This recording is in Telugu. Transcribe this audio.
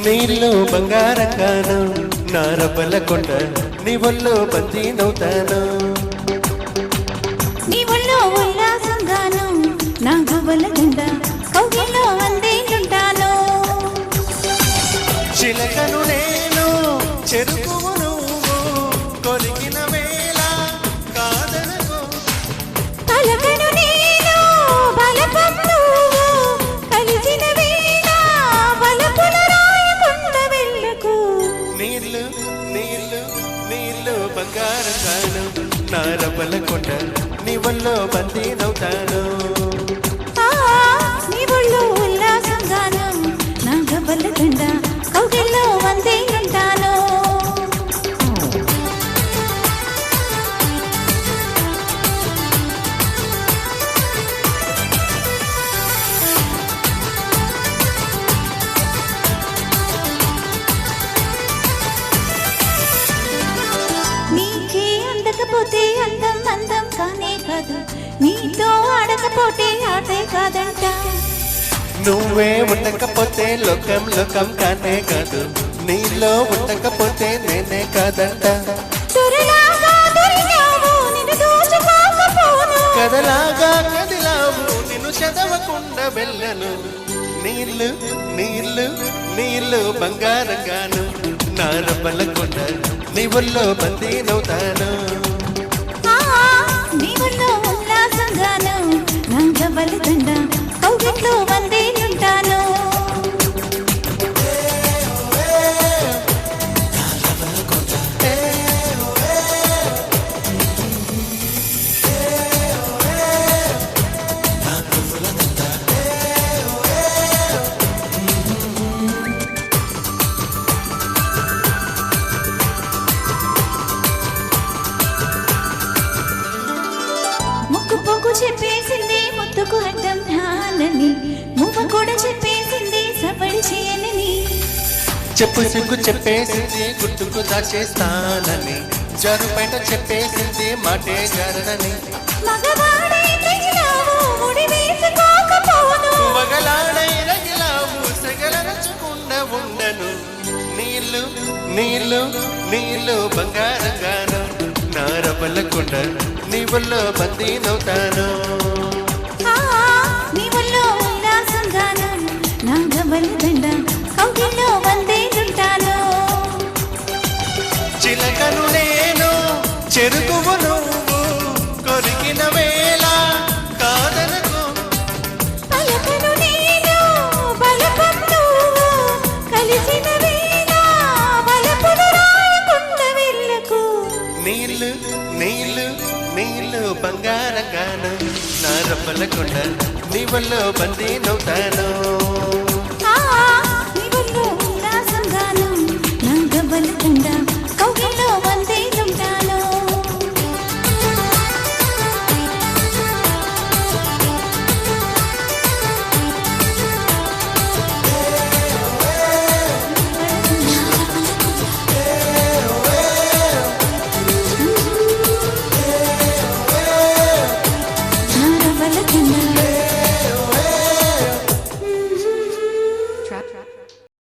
నీళ్ళు బంగారంగాను నా రబ్బల కొండ నీ ఒళ్ళో బందీనవుతాను నీ ఒళ్ళో ఉల్లాసంగాను నా గువ్వల దండ కౌగిల్లో అందేలుంటాను చిలకను నేను చెరుకువు నువ్వు కొలికిన వేళ కాదనకు పలకను నేను బలపం నువ్వు కలిసిన వేళ బలపుల రాయకుండా వెళ్ళకు నీళ్ళు నీళ్ళు నీళ్ళు బంగారంగాను నా రబ్బల కొండ నీ ఒళ్ళో బందీనవుతాను నీ ఒళ్ళో ఉల్లాసంగాను నా గువ్వల దండ కౌగిల్లో అందేలుంటాను నీకే అందకపోతే అందం అందం కానే కాదు నీతో ఆడకపోతే ఆటే కాదంట నువ్వే ఉండకపోతే లోకం లోకం కానే కాదు నీలో ఉండకపోతే నేనే కాదంట తురలాగా దొరికావు నిన్ను దోచుకోకపోను కదలాగా కదిలావు నిన్ను చదవకుండా వెళ్ళను నీళ్ళు నీళ్ళు నీళ్ళు బంగారంగాను నా రబ్బల కొండ నీ ఒళ్ళో బందీనవుతాను నీ ఒళ్ళో ఉల్లాసంగాను నా గవ్వల దండ కౌగిట్లో వందేలుంటాను ముక్కు పొక్కు చెప్పేసింది ముత్తుకు అడ్డం నానని మువ్వ కూడా చెప్పేసింది సపడి చేయనని చెప్పు సిగ్గు చెప్పేసింది గుట్టుకు దాచేస్తానని జరుపేట చెప్పేసింది మాటే జరనని మగవాడే తెగినావు ముడి వేసుకోకపోను వగలాడై రగిలావు సగలరచకుండా ఉండను నీళ్ళు నీళ్ళు నీళ్ళు బంగారంగాను నా రబ్బల కొండ నీ ఒళ్ళో బందీనవుతాను నీ ఒళ్ళో ఉల్లాసంగాను నా గవ్వల దండ కౌగిల్లో వందేలుంటాను చిలకను నేను చెరుకువు నువ్వు కొరికిన వేళ కాదనకు పలకను నేను బలపం నువ్వు కలిసిన వేళ బలపుల రాయకుండా వెళ్ళకు నీళ్ళు నీళ్ళు నీళ్ళు బంగారంగాను నా రబ్బల కొండ నీ ఒళ్ళో బందీనవుతాను నీ ఒళ్ళో ఉల్లాసంగాను నా గవ్వల దండ